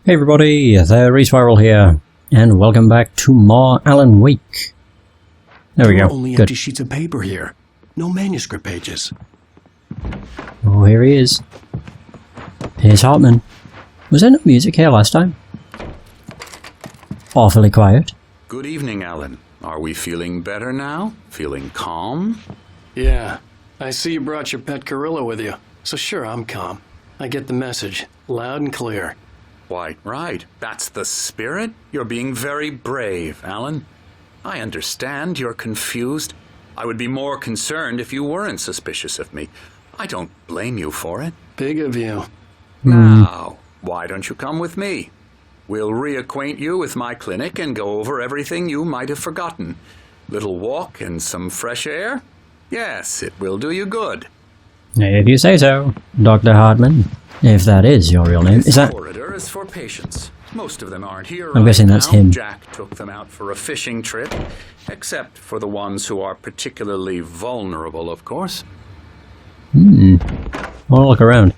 Hey everybody, the Respiral here, and welcome back to more Alan Wake. There we go. Only empty sheets of paper here. No manuscript pages. Oh, here he is. Here's Hartman. Was there no music here last time? Awfully quiet. Good evening, Alan. Are we feeling better now? Feeling calm? Yeah. I see you brought your pet gorilla with you. So sure, I'm calm. I get the message. Loud and clear. Why, right. That's the spirit. You're being very brave, Alan. I understand you're confused. I would be more concerned if you weren't suspicious of me. I don't blame you for it. Big of you. Now, why don't you come with me? We'll reacquaint you with my clinic and go over everything you might have forgotten. Little walk and some fresh air? Yes, it will do you good. If you say so, Dr. Hartman. If that is your real name. Is that... This corridor is for patients. Most of them aren't here. I'm guessing that's him. Jack took them out for a fishing trip, except for the ones who are particularly vulnerable, of course. I'll look around.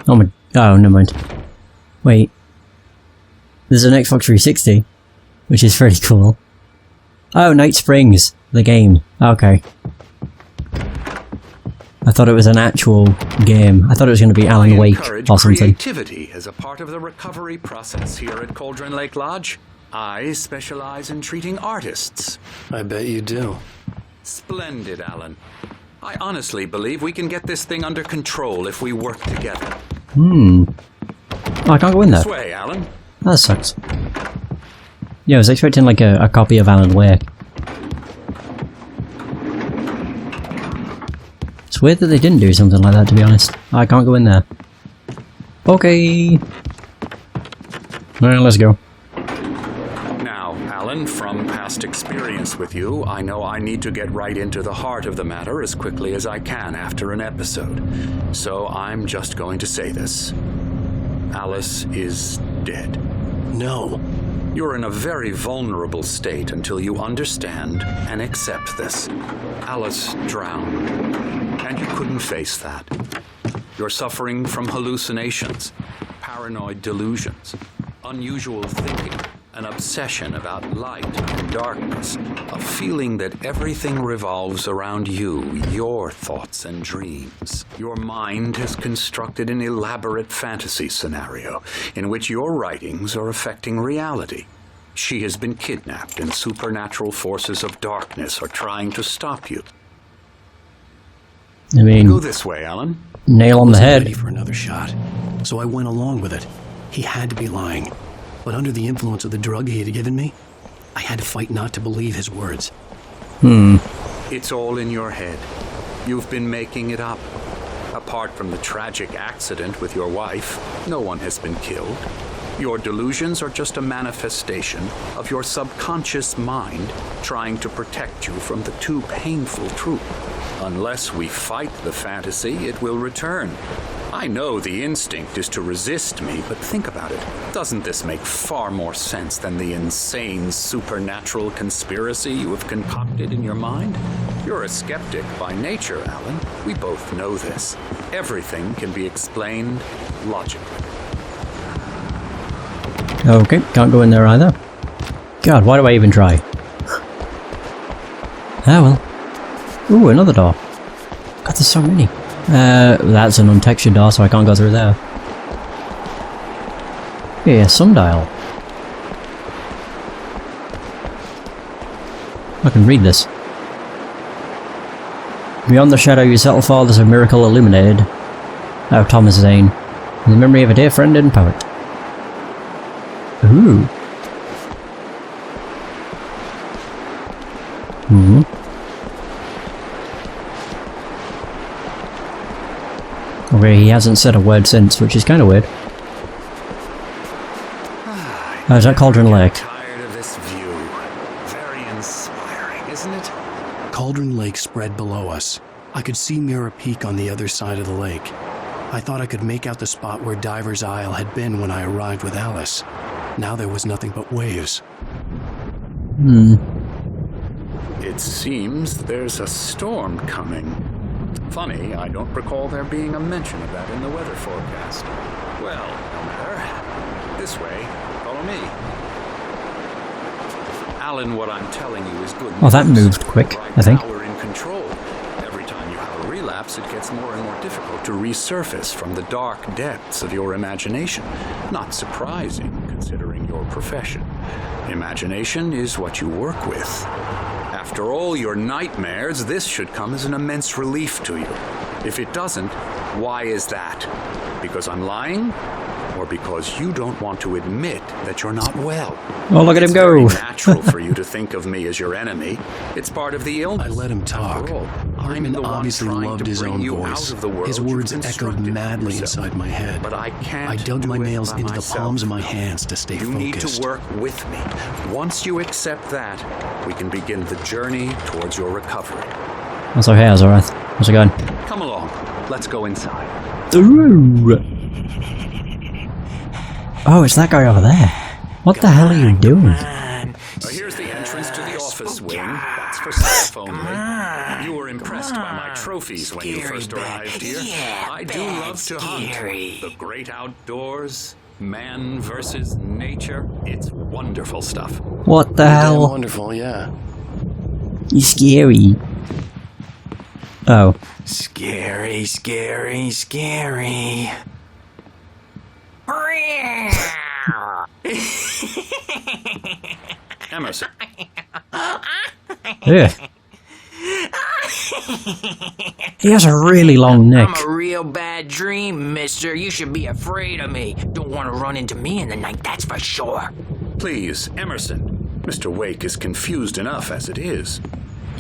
Oh my... Oh, never mind. Wait. There's an Xbox 360, which is pretty cool. Oh, Night Springs, the game. Okay. I thought it was an actual game. I thought it was going to be Alan Wake or something. Creativity as a part of the recovery process here at Cauldron Lake Lodge. I specialize in treating artists. I bet you do. Splendid, Alan. I honestly believe we can get this thing under control if we work together. Oh, I can't go in there. This way, Alan. That sucks. Yeah, I was expecting like a copy of Alan Wake. It's weird that they didn't do something like that, to be honest. I can't go in there. Okay. Alright, let's go. Now, Alan, from past experience with you, I know I need to get right into the heart of the matter as quickly as I can after an episode. So I'm just going to say this. Alice is dead. No. You're in a very vulnerable state until you understand and accept this. Alice drowned, and you couldn't face that. You're suffering from hallucinations, paranoid delusions, unusual thinking, an obsession about light and darkness, a feeling that everything revolves around you, your thoughts and dreams. Your mind has constructed an elaborate fantasy scenario in which your writings are affecting reality. She has been kidnapped and supernatural forces of darkness are trying to stop you. I mean... Go this way, Alan. Nail on the head. Ready for another shot. So I went along with it. He had to be lying. But under the influence of the drug he had given me, I had to fight not to believe his words. It's all in your head. You've been making it up. Apart from the tragic accident with your wife, no one has been killed. Your delusions are just a manifestation of your subconscious mind trying to protect you from the too painful truth. Unless we fight the fantasy, it will return. I know the instinct is to resist me, but think about it. Doesn't this make far more sense than the insane supernatural conspiracy you have concocted in your mind? You're a skeptic by nature, Alan. We both know this. Everything can be explained logically. Okay, can't go in there either. God, why do I even try? Ah well. Ooh, another door. God, there's so many. That's an untextured door, so I can't go through there. Yeah, sundial. I can read this. Beyond the shadow you settle for, there's a miracle illuminated. Out of Thomas Zane. In the memory of a dear friend and poet. Ooh. Okay, he hasn't said a word since, which is kind of weird. Oh, is that Cauldron Lake? Tired of this view. Very inspiring, isn't it? Cauldron Lake spread below us. I could see Mirror Peak on the other side of the lake. I thought I could make out the spot where Diver's Isle had been when I arrived with Alice. Now there was nothing but waves. It seems there's a storm coming. Funny, I don't recall there being a mention of that in the weather forecast. Well, no matter. This way. Follow me. Alan, what I'm telling you is good news. Oh, that moved quick, Right I think. now we're in control. Every time you have a relapse, it gets more and more difficult to resurface from the dark depths of your imagination. Not surprising, considering your profession. Imagination is what you work with. After all your nightmares, this should come as an immense relief to you. If it doesn't, why is that? Because I'm lying? Or because you don't want to admit that you're not well? Oh, look at him It's go. very natural for you to think of me as your enemy. It's part of the illness. I let him talk. After all, I'm Hartman the one obviously trying loved to his bring own you voice. out of the world His you've words echoed constructed madly yourself. inside my head. But I can't I dug do my it nails by into the myself. palms of my hands to stay You focused. need to work with me. Once you accept that, we can begin the journey towards your recovery. That's okay, Azarath. How's it going? Come along. Let's go inside. Ooh. Oh, it's that guy over there. What the hell are you doing? Here's the entrance to the office wing. That's for staff only. You were impressed by my trophies when you first arrived here. I do love to hunt. The great outdoors, man versus nature. It's wonderful stuff. What the Damn hell? wonderful, yeah. He's scary. Oh. Scary, scary, scary. Emerson, Yeah. He has a really long neck. I'm a real bad dream, mister. You should be afraid of me. Don't want to run into me in the night, that's for sure. please, Emerson. Mr. Wake is confused enough as it is.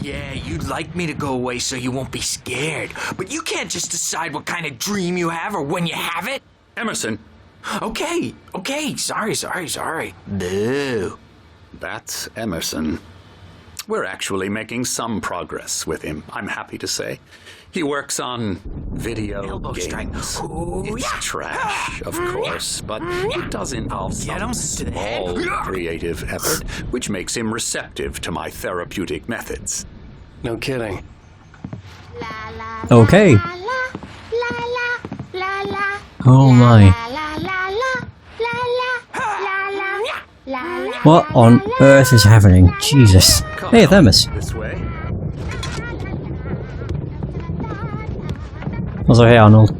Yeah, you'd like me to go away so you won't be scared. But you can't just decide what kind of dream you have or when you have it. Emerson, Okay, sorry. Boo. that's Emerson. We're actually making some progress with him, I'm happy to say. He works on video Elbow strike. games. Ooh, It's yeah. trash, of course, but it does involve Get some him to the head. small creative effort, which makes him receptive to my therapeutic methods. No kidding. Okay. Oh my. What on earth is happening? Jesus. Come Hey, on, Thermos. This way. Also, hey Arnold.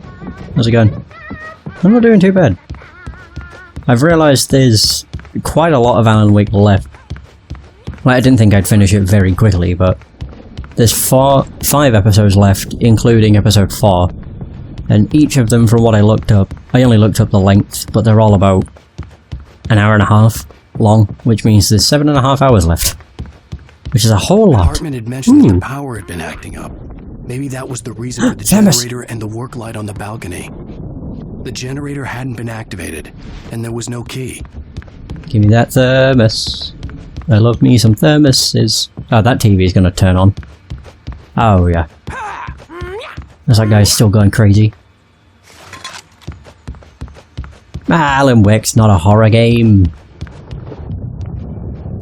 How's it going? I'm not doing too bad. I've realised there's quite a lot of Alan Wake left. Like, I didn't think I'd finish it very quickly, but there's 5 episodes left, including episode 4. And each of them, from what I looked up, I only looked up the length, but they're all about an hour and a half long, which means there's 7.5 hours left. Which is a whole lot. Hartman had mentioned that Ooh. the power had been acting up. Maybe that was the reason for the Thermos. generator and the work light on the balcony. The generator hadn't been activated, and there was no key. Give me that thermos. I love me some thermoses. Oh, that TV is going to turn on. Oh, yeah. That guy's still going crazy. Alan Wake's not a horror game.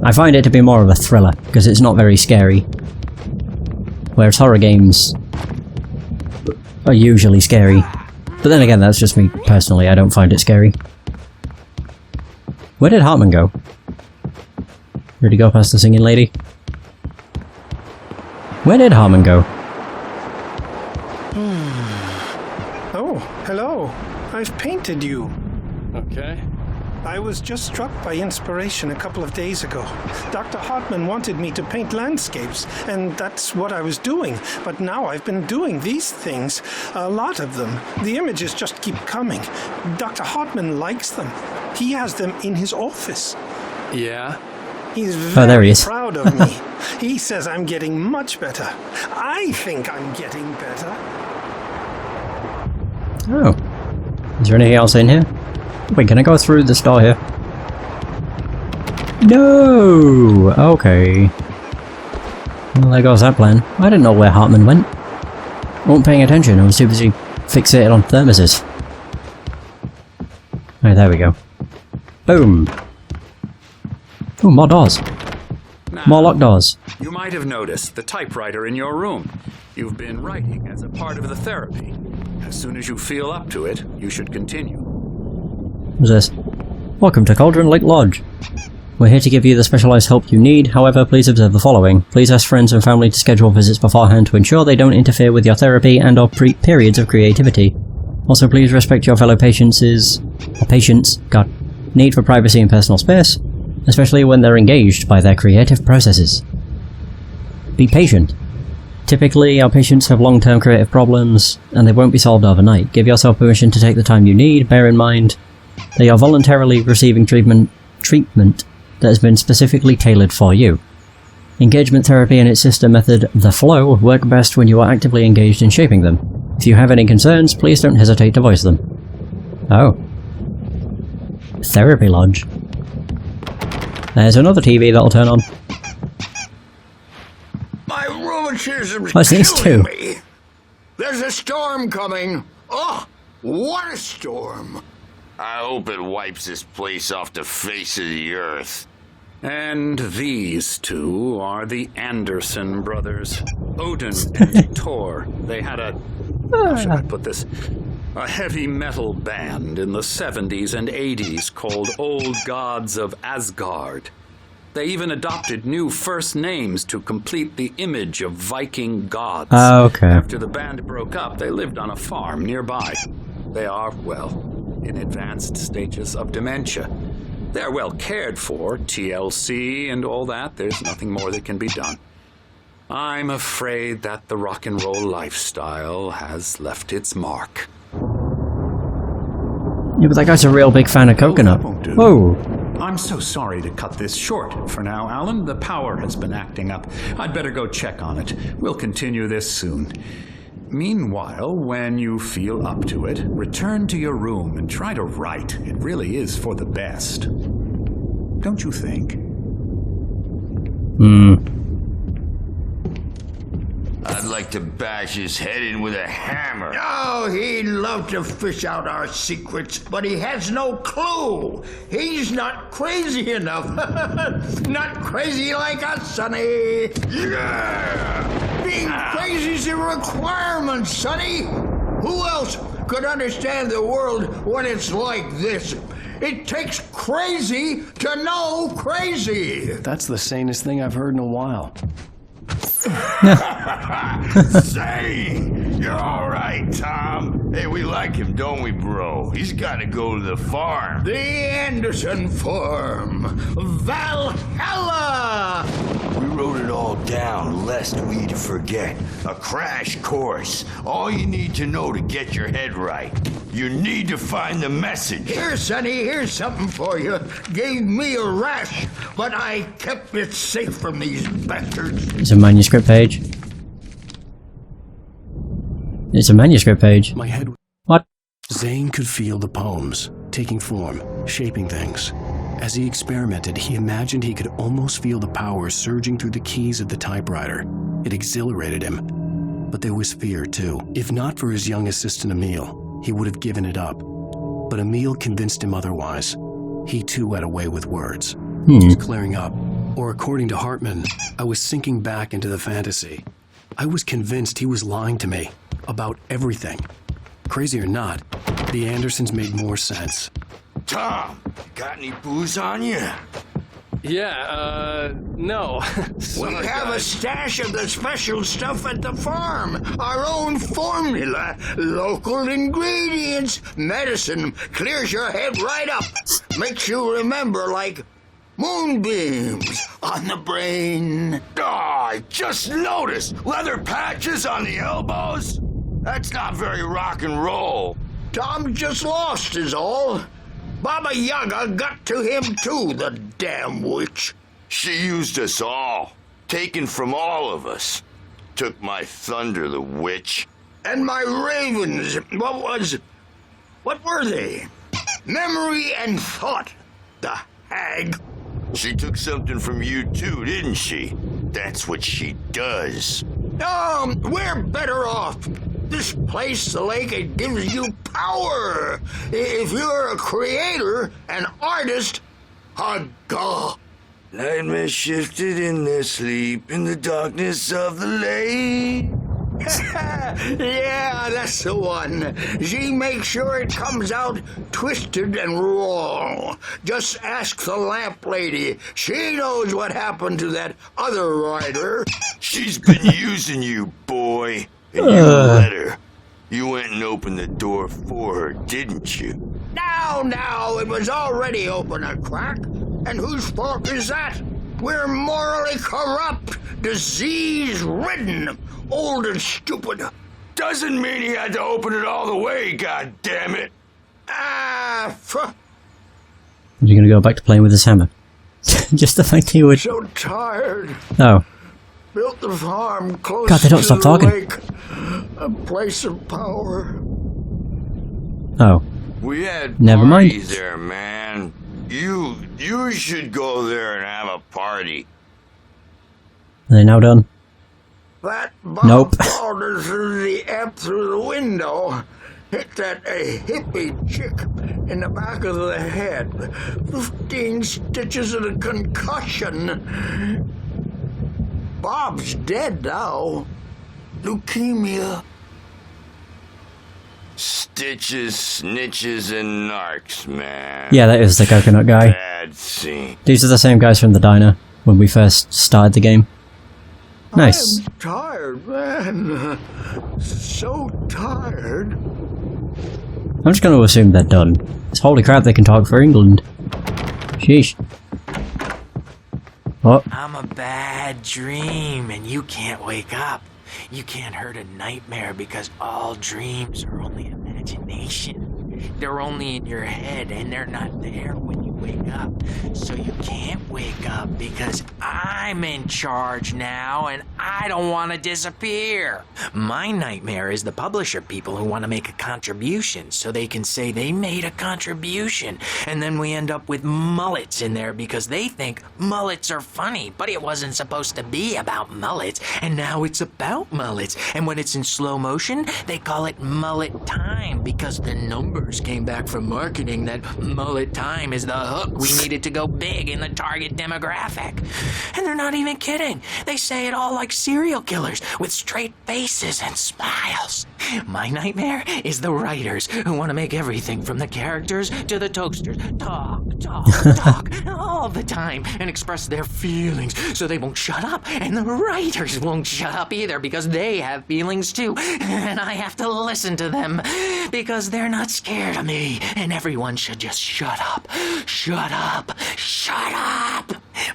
I find it to be more of a thriller, because it's not very scary. Whereas horror games are usually scary. But then again, that's just me personally, I don't find it scary. Where did Hartman go? Did he go past the singing lady? Where did Hartman go? Oh, hello. I've painted you. Okay. I was just struck by inspiration a couple of days ago. Dr. Hartman wanted me to paint landscapes, and that's what I was doing. But now I've been doing these things, a lot of them. The images just keep coming. Dr. Hartman likes them. He has them in his office. Yeah? He's Oh, there very he is. proud of me. He says I'm getting much better. I think I'm getting better. Oh. Is there anything else in here? Wait, can I go through this door here? No! Okay. Well, there goes that plan. I didn't know where Hartman went. Wasn't paying attention, I was too busy fixated on thermoses. Right, there we go. Boom! Oh, more doors. Now, More locked doors. you might have noticed the typewriter in your room. You've been writing as a part of the therapy. As soon as you feel up to it, you should continue. What's this? Welcome to Cauldron Lake Lodge. We're here to give you the specialised help you need, however please observe the following. Please ask friends and family to schedule visits beforehand to ensure they don't interfere with your therapy and or periods of creativity. Also please respect your fellow patients' need for privacy and personal space, especially when they're engaged by their creative processes. Be patient. Typically, our patients have long-term creative problems, and they won't be solved overnight. Give yourself permission to take the time you need. Bear in mind that you're voluntarily receiving treatment that has been specifically tailored for you. Engagement therapy and its sister method, the flow, work best when you are actively engaged in shaping them. If you have any concerns, please don't hesitate to voice them. Oh. Therapy Lodge. There's another TV that'll turn on. My rheumatism's What's this killing too? me. There's a storm coming. Oh, what a storm. I hope it wipes this place off the face of the earth. And these two are the Anderson brothers, Odin and Thor. They had how should I put this? A heavy metal band in the 70s and 80s called Old Gods of Asgard. They even adopted new first names to complete the image of Viking gods. Okay. After the band broke up, they lived on a farm nearby. They are, well, in advanced stages of dementia. They're well cared for, TLC and all that. There's nothing more that can be done. I'm afraid that the rock and roll lifestyle has left its mark. Yeah, but that guy's a real big fan of coconut. that won't do. Whoa. I'm so sorry to cut this short for now, Alan. The power has been acting up. I'd better go check on it. We'll continue this soon. Meanwhile, when you feel up to it, return to your room and try to write. It really is for the best. Don't you think? I'd like to bash his head in with a hammer. Oh, he'd love to fish out our secrets, but he has no clue. He's not crazy enough. Not crazy like us, Sonny. Yeah! Being crazy's a requirement, Sonny. Who else could understand the world when it's like this? It takes crazy to know crazy. That's the sanest thing I've heard in a while. Sane! You're all right, Tom. Hey, we like him, don't we, bro? He's got to go to the farm. The Anderson Farm. Valhalla! We wrote it all down, lest we'd forget. A crash course. All you need to know to get your head right. You need to find the message. Here, Sonny, here's something for you. Gave me a rash, but I kept it safe from these bastards. It's a manuscript page. It's a manuscript page. My head... What? Zane could feel the poems, taking form, shaping things. As he experimented, he imagined he could almost feel the power surging through the keys of the typewriter. It exhilarated him. But there was fear, too. If not for his young assistant Emil, he would have given it up. But Emil convinced him otherwise. He, too, had a way with words. It was clearing up. Or according to Hartman, I was sinking back into the fantasy. I was convinced he was lying to me about everything. Crazy or not, the Andersons made more sense. Tom, got any booze on you? Yeah, no. We have a stash of the special stuff at the farm. Our own formula. Local ingredients. Medicine clears your head right up. Makes you remember like moonbeams on the brain. Oh, I just noticed. Leather patches on the elbows? That's not very rock and roll. Tom just lost is all. Baba Yaga got to him too, the damn witch. She used us all. Taken from all of us. Took my thunder, the witch. And my ravens, what were they? Memory and thought, the hag. She took something from you too, didn't she? That's what she does. We're better off. This place, the lake, it gives you power. If you're a creator, an artist, a god. Nightmares shifted in their sleep in the darkness of the lake. Yeah, that's the one. She makes sure it comes out twisted and raw. Just ask the lamp lady. She knows what happened to that other rider. She's been using you, boy. And you let her. You went and opened the door for her, didn't you? Now, it was already open a crack. And whose fault is that? We're morally corrupt, disease-ridden, old and stupid. Doesn't mean he had to open it all the way, goddammit. You're gonna go back to playing with his hammer. Just the fact he would. So tired. Oh. Built the farm close God, they don't to stop the talking. lake. A place of power. Oh. We had Never mind. parties there, man. You should go there and have a party. Are they now done? That bomb Nope. falls through the amp through the window. Hit that hippie chick in the back of the head. 15 stitches and a concussion. Bob's dead now. Leukemia. Stitches, snitches, and narcs, man. Yeah, that is the coconut guy. Bad scene. These are the same guys from the diner when we first started the game. Nice. I'm tired, man. So tired. I'm just gonna assume they're done. It's holy crap, they can talk for England. Sheesh. What? I'm a bad dream, and you can't wake up. You can't hurt a nightmare because all dreams are only imagination. They're only in your head, and they're not there when you wake up. So you can't wake up because I'm in charge now, and I don't want to disappear. My nightmare is the publisher people who want to make a contribution so they can say they made a contribution. And then we end up with mullets in there because they think mullets are funny, but it wasn't supposed to be about mullets, and now it's about mullets. And when it's in slow motion, they call it mullet time because the numbers came back from marketing that mullet time is the hook we needed to go big in the target demographic. And they're not even kidding. They say it all like serial killers with straight faces and smiles. My nightmare is the writers who want to make everything from the characters to the toasters talk all the time and express their feelings so they won't shut up, and the writers won't shut up either because they have feelings too, and I have to listen to them because they're not scared of me, and everyone should just shut up.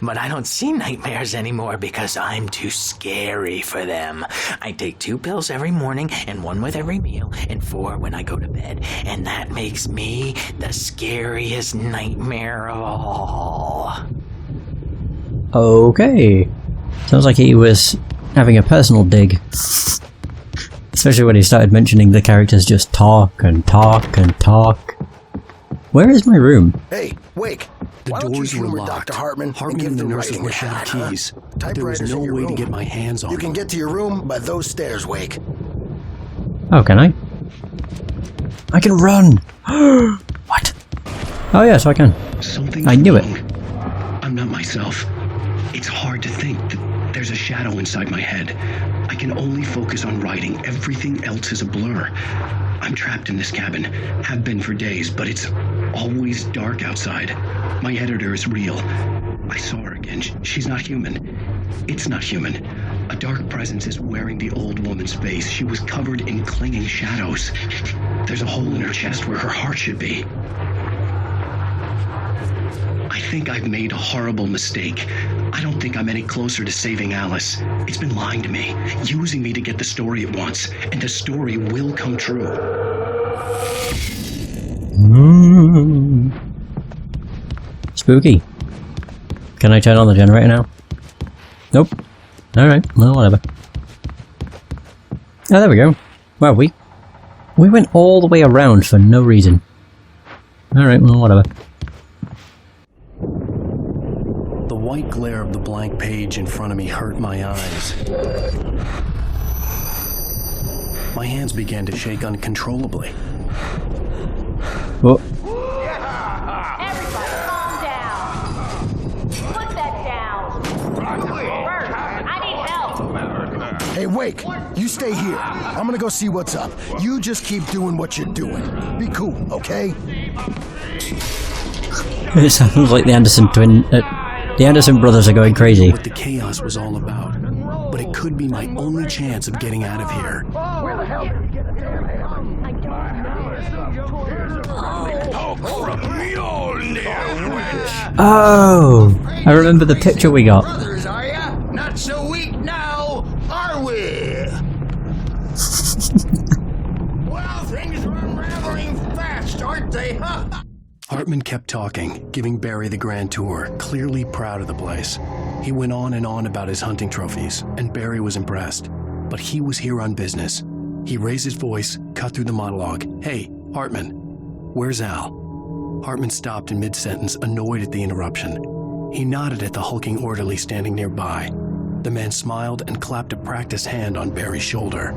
But I don't see nightmares anymore because I'm too scary for them. I take 2 pills every morning and 1 with every meal and 4 when I go to bed, and that makes me the scariest nightmare of all. Okay. Sounds like he was having a personal dig. Especially when he started mentioning the characters just talk and talk and talk. Where is my room? Hey, Wake. The Why don't you doors were humor locked. Dr. Hartman and Hartman give and the the nurses writing were a shot, showing keys. huh? But there was Typewriters no in your way to room. get my hands on You can them. get to your room by those stairs, Wake. Oh, can I? I can run! What? Oh yeah, so I can. Something's I knew it. wrong. I'm not myself. It's hard to think that there's a shadow inside my head. I can only focus on writing. Everything else is a blur. I'm trapped in this cabin. Have been for days, but it's always dark outside. My editor is real. I saw her again. She's not human. It's not human. A dark presence is wearing the old woman's face. She was covered in clinging shadows. There's a hole in her chest where her heart should be. I think I've made a horrible mistake. I don't think I'm any closer to saving Alice. It's been lying to me, using me to get the story it wants, and the story will come true. Spooky. Can I turn on the generator now? Nope. Alright, well, whatever. Oh, there we go. Wow, we went all the way around for no reason. Alright, well, whatever. The white glare of the blank page in front of me hurt my eyes. My hands began to shake uncontrollably. Well, Everybody calm down. Put that down. Bert, I need help. Hey, Hey, Wake, you stay here. I'm gonna go see what's up. You just keep doing what you're doing. Be cool, okay? It sounds like the Anderson the Anderson brothers are going crazy. What the chaos was all about. But it could be my only chance of getting out of here. Where the hell did you get a damn hammer? Oh, I remember the picture we got. Brothers, are ya? Not so weak now, are we? Well, things are unraveling fast, aren't they? Hartman kept talking, giving Barry the grand tour, clearly proud of the place. He went on and on about his hunting trophies, and Barry was impressed. But he was here on business. He raised his voice, cut through the monologue. Hey, Hartman, where's Al? Hartman stopped in mid-sentence, annoyed at the interruption. He nodded at the hulking orderly standing nearby. The man smiled and clapped a practiced hand on Barry's shoulder.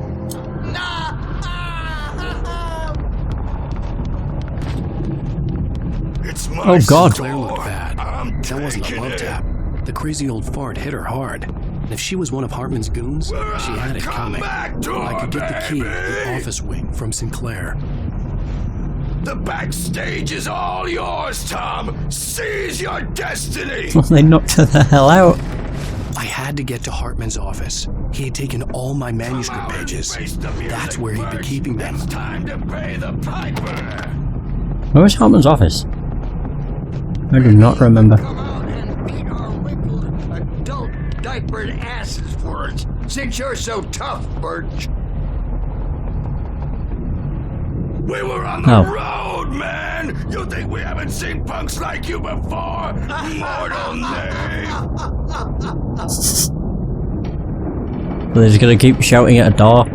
Oh God. Claire looked bad. That wasn't a love tap. The crazy old fart hit her hard. And if she was one of Hartman's goons, she had it coming. I could get the key to the office wing from Sinclair. The backstage is all yours, Tom. Seize your destiny. Well, they knocked her the hell out. I had to get to Hartman's office. He had taken all my manuscript pages. That's where he'd be keeping them. It's time to pay the piper. Where was Hartman's office? I do not remember. Come out and beat our wrinkled adult diapered asses for us, since you're so tough, Birch. We were on the road, man! You think we haven't seen punks like you before? Mortal name! They're just gonna keep shouting at a door.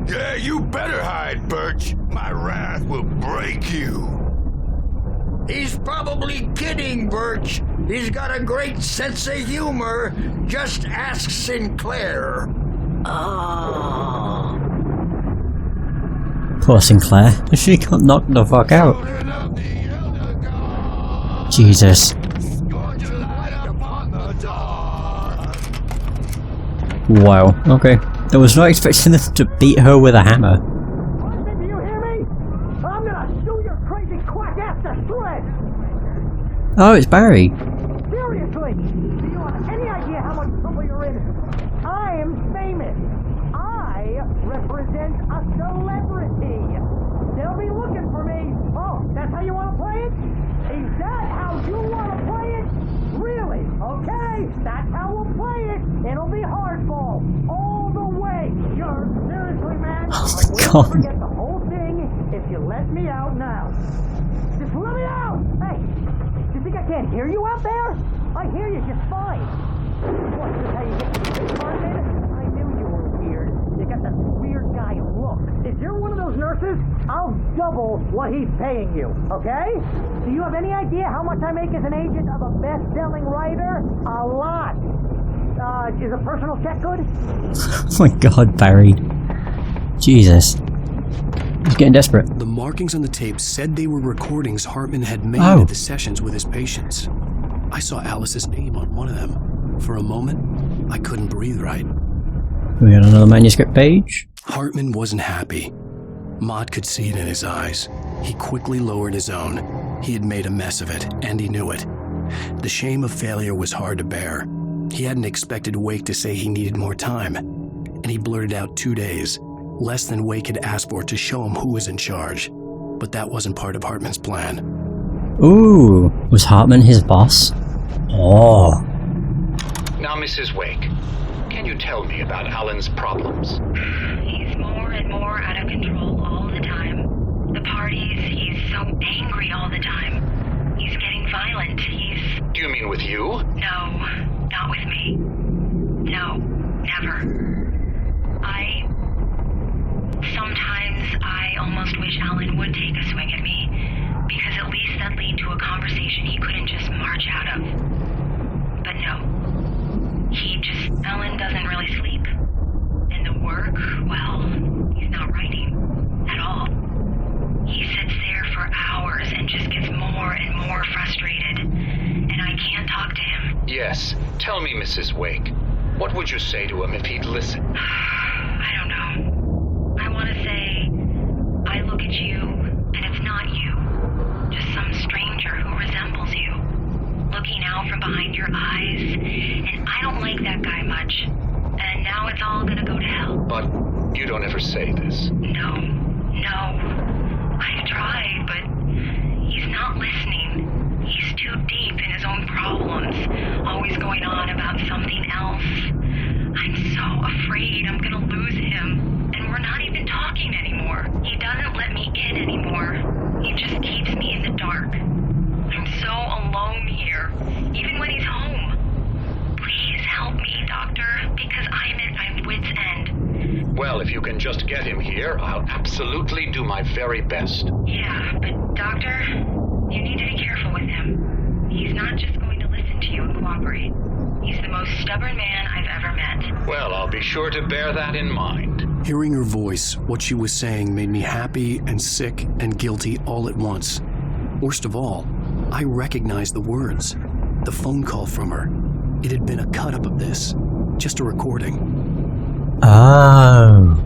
Yeah, you better hide, Birch. My wrath will break you. He's probably kidding, Birch. He's got a great sense of humor. Just ask Sinclair. Poor Sinclair. She got knocked the fuck out. Jesus. Wow, okay. I was not expecting them to beat her with a hammer. Do you hear me? I'm gonna shoot your crazy quack ass to shreds! Oh, it's Barry. Seriously! Do you have any idea how much trouble you're in? I am famous. I represent a celebrity. They'll be looking for me. Oh, that's how you want to play it? Is that how you want to play it? Really? Okay, that's how we'll play it. It'll be hardball all the way. Sure, seriously, man. Oh But my we'll God. forget the whole thing if you let me out now. Just let me out! Hey, you think I can't hear you out there? I hear you just fine. What, is this how you get the big part in? I knew you were weird. You got that weird guy look. If you're one of those nurses, I'll double what he's paying you, okay? Do you have any idea how much I make as an agent of a best-selling writer? A lot. Is a personal check good? Oh my God, Barry. Jesus. He's getting desperate. The markings on the tape said they were recordings Hartman had made Oh. at the sessions with his patients. I saw Alice's name on one of them. For a moment, I couldn't breathe right. We got another manuscript page. Hartman wasn't happy. Maude could see it in his eyes. He quickly lowered his own. He had made a mess of it, and he knew it. The shame of failure was hard to bear. He hadn't expected Wake to say he needed more time, and he blurted out 2 days, less than Wake had asked for to show him who was in charge. But that wasn't part of Hartman's plan. Ooh, was Hartman his boss? Oh. Now, Mrs. Wake, can you tell me about Alan's problems? He's more and more out of control all the time. The parties, he's so angry all the time. He's getting violent. Do you mean with you? No, not with me. No, never. Sometimes I almost wish Alan would take a swing at me, because at least that'd lead to a conversation he couldn't just march out of. But no. Alan doesn't really sleep. And the work, well, he's not writing at all. He sits there for hours and just gets more and more frustrated. And I can't talk to him. Yes. Tell me, Mrs. Wake. What would you say to him if he'd listen? behind your eyes, and I don't like that guy much. And now it's all gonna go to hell. But you don't ever say this. No. I've tried, but he's not listening. He's too deep in his own problems, always going on about something else. I'm so afraid I'm gonna lose him, and we're not even talking anymore. He doesn't let me in anymore. He just keeps me in the dark. I'm so alone here, even when he's home. Please help me, Doctor, because I'm at my wit's end. Well, if you can just get him here, I'll absolutely do my very best. Yeah, but Doctor, you need to be careful with him. He's not just going to listen to you and cooperate. He's the most stubborn man I've ever met. Well, I'll be sure to bear that in mind. Hearing her voice, what she was saying made me happy and sick and guilty all at once. Worst of all, I recognized the words. The phone call from her. It had been a cut-up of this. Just a recording. Oh.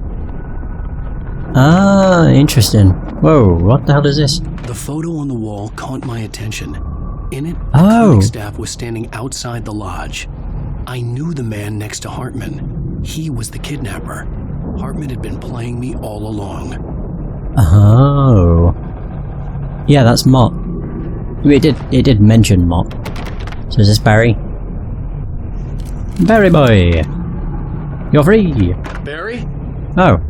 Ah, interesting. Whoa, what the hell is this? The photo on the wall caught my attention. In it, the Oh. clinic staff was standing outside the lodge. I knew the man next to Hartman. He was the kidnapper. Hartman had been playing me all along. Oh. Yeah, that's Mop. It did mention Mop. So is this Barry? Barry boy! You're free! Barry? Oh.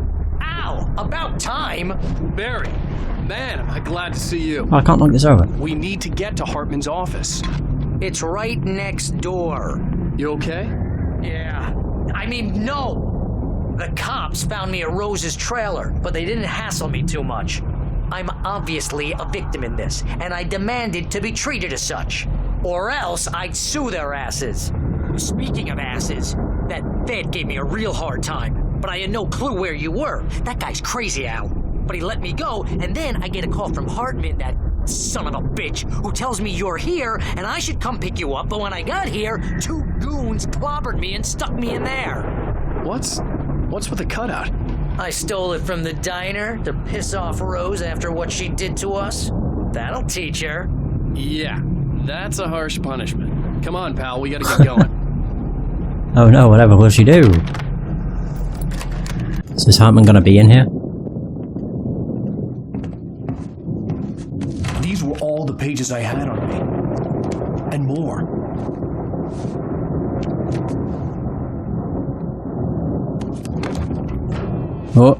Ow! About time! Barry! Man, am I glad to see you. I can't knock this over. We need to get to Hartman's office. It's right next door. You okay? Yeah. I mean, no! The cops found me at Rose's trailer, but they didn't hassle me too much. I'm obviously a victim in this, and I demanded to be treated as such. Or else I'd sue their asses. Speaking of asses, that vet gave me a real hard time, but I had no clue where you were. That guy's crazy, Al. But he let me go, and then I get a call from Hartman, that son of a bitch, who tells me you're here, and I should come pick you up, but when I got here, 2 goons clobbered me and stuck me in there. What's with the cutout? I stole it from the diner to piss off Rose after what she did to us. That'll teach her. Yeah, that's a harsh punishment. Come on, pal, we gotta get going. Oh no, whatever will she do? Is this Hartman gonna be in here? These were all the pages I had on me. And more. Oh.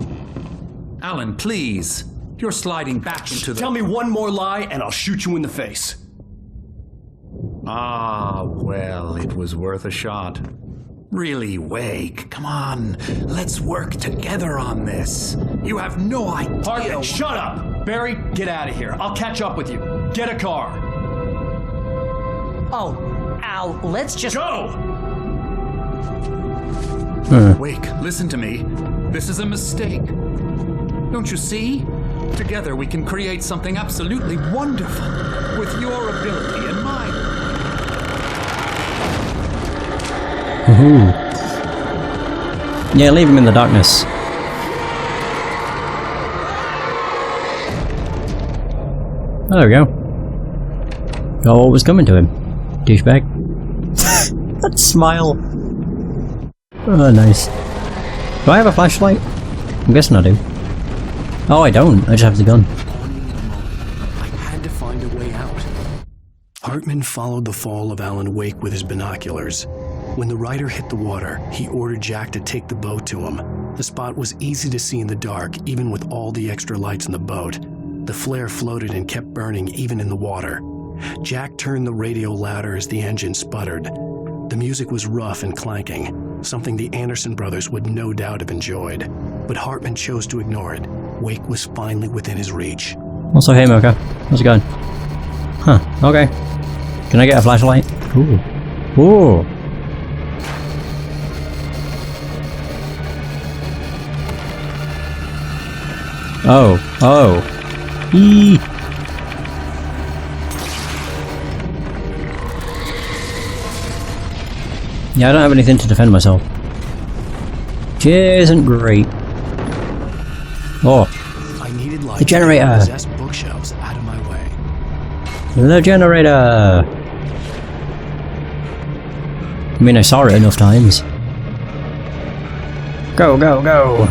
Alan, please. You're sliding back into the... Tell me one more lie and I'll shoot you in the face. Ah, well, it was worth a shot. Really, Wake, come on. Let's work together on this. You have no idea... Hartman, shut up! Barry, get out of here. I'll catch up with you. Get a car. Oh, Al, let's just... Go! Wake, listen to me. This is a mistake. Don't you see? Together we can create something absolutely wonderful with your ability and mine. Woohoo. Yeah, leave him in the darkness. Oh, there we go. Got what was coming to him. Douchebag. That smile. Oh, nice. Do I have a flashlight? I'm guessing I do. Oh, I don't. I just have the gun. I had to find a way out. Hartman followed the fall of Alan Wake with his binoculars. When the rider hit the water, he ordered Jack to take the boat to him. The spot was easy to see in the dark, even with all the extra lights in the boat. The flare floated and kept burning even in the water. Jack turned the radio louder as the engine sputtered. The music was rough and clanking, something the Anderson brothers would no doubt have enjoyed. But Hartman chose to ignore it. Wake was finally within his reach. Also, hey Mocha. How's it going? Huh, okay. Can I get a flashlight? Ooh. Ooh. Oh. Oh. Eee. Yeah, I don't have anything to defend myself. Which isn't great. Oh. I needed light The generator. to possess bookshelves out of my way. The generator. mean, I saw it enough times. Go, go, go!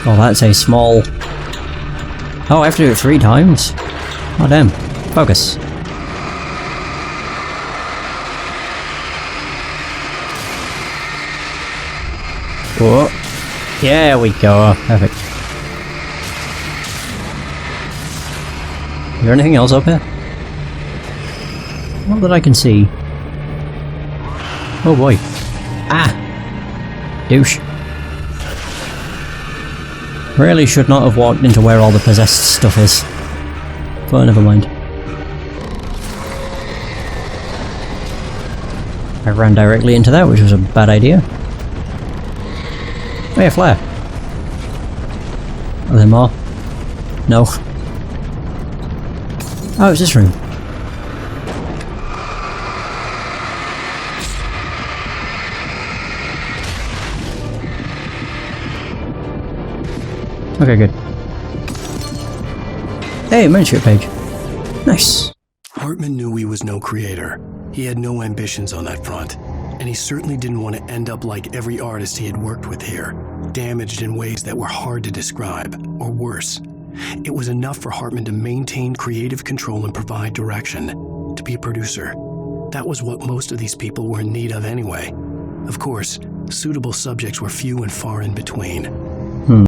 Oh, that's a small... Oh, I have to do it 3 times? Oh, damn. Focus. Whoa. Yeah, we go. Perfect. Is there anything else up here? Not that I can see. Oh boy. Ah! Douche. Really should not have walked into where all the possessed stuff is. But never mind. I ran directly into that, which was a bad idea. Oh yeah, flare. Are there more? No. Oh, it's this room. Okay, good. Hey, manuscript page. Nice. Hartman knew he was no creator. He had no ambitions on that front. And he certainly didn't want to end up like every artist he had worked with here, damaged in ways that were hard to describe, or worse. It was enough for Hartman to maintain creative control and provide direction, to be a producer. That was what most of these people were in need of anyway. Of course, suitable subjects were few and far in between.